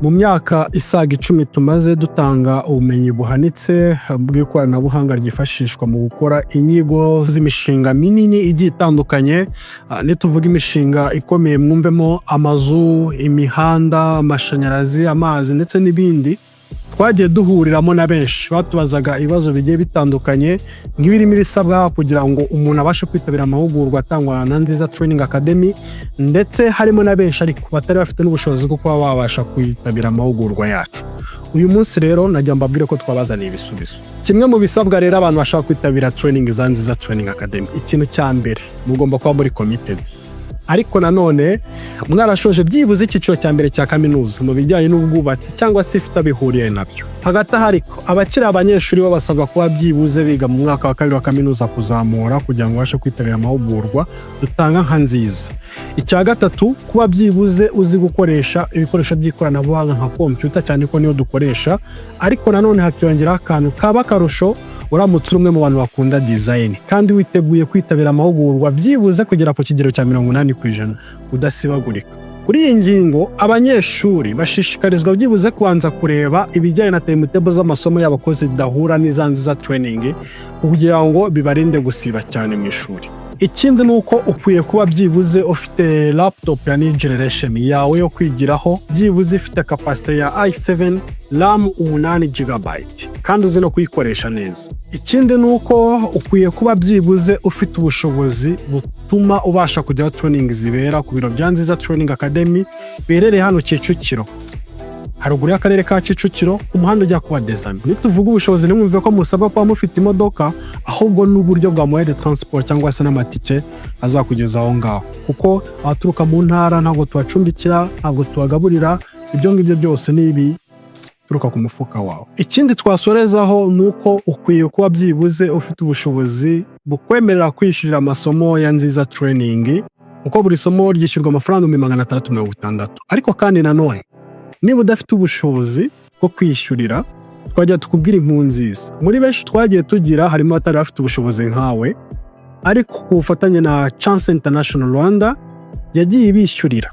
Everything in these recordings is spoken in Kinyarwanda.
Mu myaka isaga 10 tumaze dutanga ubumenyi buhanitse bw'ikoranabuhanga ryifashishwa mu gukora inyigo z'imishinga minini igiye itandukanye. Nituvuga imishinga ikomeye mwumvemo amazu, imihanda, amashanyarazi, amazi ndetse n'ibindi. Twagiye duhuriramo na benshi batubazaga ibibazo bigiye bitandukanye nk'ibirimo ibisabwa kugira ngo umuntu abashe kwitabira amahugurwa atangwa na Nziza Training Academy, ndetse harimo na benshi ariko batari bafite n'ubushobozi bwo kuba babasha kwitabira amahugurwa yacu. Uyu munsi rero najya mbabwire ko twabazaniye ibisubizo. Kimwe mu bisabwa rero abantu bashaka kwitabira training za Nziza Training Academy, ikintu cya mbere mugomba kuba muri committed. Ariko nanone mwarashoje byibuze icyiciro cya mbere cya kaminuza mu bijyanye n'ubwubatsi cyangwa se ifite abihuriye nabyo. Hagati hariko abakiri abanyeshuri bo basabwa kuba byibuze biga mu mwaka wa 2 wa kaminuza kuzamura kugira ngo bashe kwitabira amahugurwa dutanga nka Nziza. Icya gatatu, kuba byibuze uzi gukoresha ibikoresho by'ikoranabuhanga nka computer, cyane ko niyo dukoresha. Ariko nanone hakiyongeraho akantu kaba karusho, uramutse umwe mu bantu bakunda design kandi witeguye kwitabira amahugurwa byibuze kugera ku kigero cya 80% udasibagurika. Kuri iyi ngingo abanyeshuri bashishikarizwa byibuze kubanza kureba ibijyanye na timetable z'amasomo y'abakozi dahura n'iza Nziza Training kugira ngo bibarinde gusiba cyane mu ishuri. Ikindi nuko ukwiye kuba byibuze ufite laptop ya new generation yawe yo kwigiraho, byibuze ifite capacity ya i7 RAM 8 GB kandi uzi no kuyikoresha neza. Ikindi nuko ukwiye kuba byibuze ufite ubushobozi butuma ubasha kujya training zibera ku biro bya Nziza Training Academy berereye hano Kicukiro, haruguru y'akarere ka Kicukiro, umuhanda ujya kuba Desami. Nituvuga ubushobozi nimwumve ko musabwa kuba mufite imodoka, ahubwo n'uburyo bwa moyen de transport cyangwa se n'amatike azakugeza aho ngaho, kuko abaturuka mu ntara ntabwo tubacumbikira, ntabwo tubagaburira. Ibyo ngibyo byose nibi turuka ku mufuka wawe. Ikindi twasorezaho nuko ukwiye kuba byibuze ufite ubushobozi bukwemerera kwishyurira amasomo ya Nziza Training, uko buri somo ryishyurwa amafaranga 660. Ariko kandi nanone niba udafite ubushobozi bwo kwishyurira, twajya tukubwira inkuru nziza. Muri benshi twagiye tugira harimo atari bafite ubushobozi nkawe, ariko ku bufatanye na Chancen International Rwanda yagiye bishyurira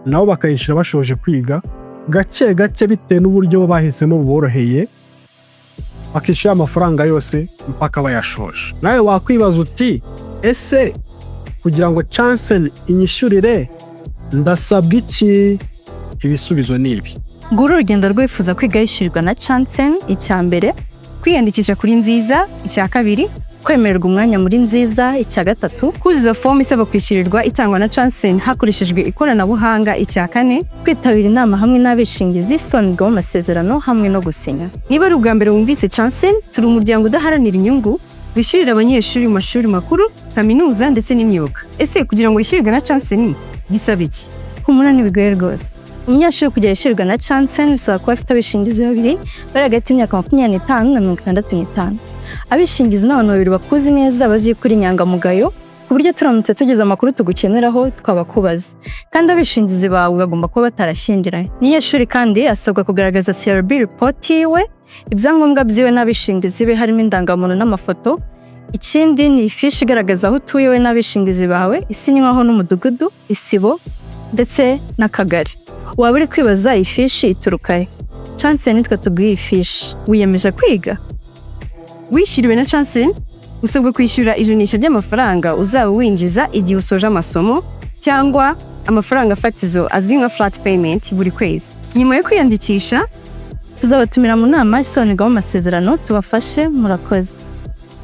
nabo bakayishyura bashoje kwiga gake gake bitewe n'uburyo bahisemo buboroheye, bakishyura amafaranga yose mpaka bayashoje. Nawe wakwibaza uti ese kugira ngo Chancen inyishyurire ndasabwa iki? Ibisubizo nibi. Nguru urugendo rwifuza kwiga yishyurirwa na Chancen. Icya mbere, kwiyandikisha kuri Nziza. Icya kabiri, kwemererwa umwanya muri Nziza. Icya gatatu, kuzuza form isaba kwishyurirwa itangwa na Chancen hakoreshejwe ikoranabuhanga. Icya kane, kwitabira inama hamwe n'abishingizi songa amasezerano hamwe no gusinya. Niba ari ubwa mbere wumvise Chancen, turi umuryango udaharanira inyungu wishyurira abanyeshuri mu mashuri makuru, kaminuza ndetse n'imyuga. Ese kugira ngo yishyurirwe na Chancen gisaba iki? Humura ntibigoye rwose. Umunyeshuri kugira yishyurirwa na Chancen bisaba kuba afite abishingizi babiri bari hagati y'imyaka 25 na 65. Abishingizi n'abantu babiri bakuzi neza bazi kuri inyangamugayo ku buryo turamutse tugeze amakuru tugukeneraho twabakubaza. Kandi abishingizi bawe bagomba kuba batarashyingiranye. Umunyeshuri kandi asabwa kugaragaza CRB report yiwe, ibyangombwa byiwe n'abishingizi be harimo indangamuntu n'amafoto. Ikindi ni ifishi igaragaza aho utuye we n'abishingizi bawe, isinywaho n'umudugudu, isibo ndetse n'akagari. Waba uri kwibaza ifishi iturukahe? Chancen nitwe tubwiye ifishi. Wiyemeje kwiga? Wishyuriwe na Chancen usabwa kwishyura ijanisha ry'amafaranga uzaba winjiza igihe usoje amasomo, cyangwa amafaranga fatizo azwi nka flat payment buri kwezi. Nyuma yo kwiyandikisha tuzabatumira mu nama isobanurwamo amasezerano tubafashe. Murakoze.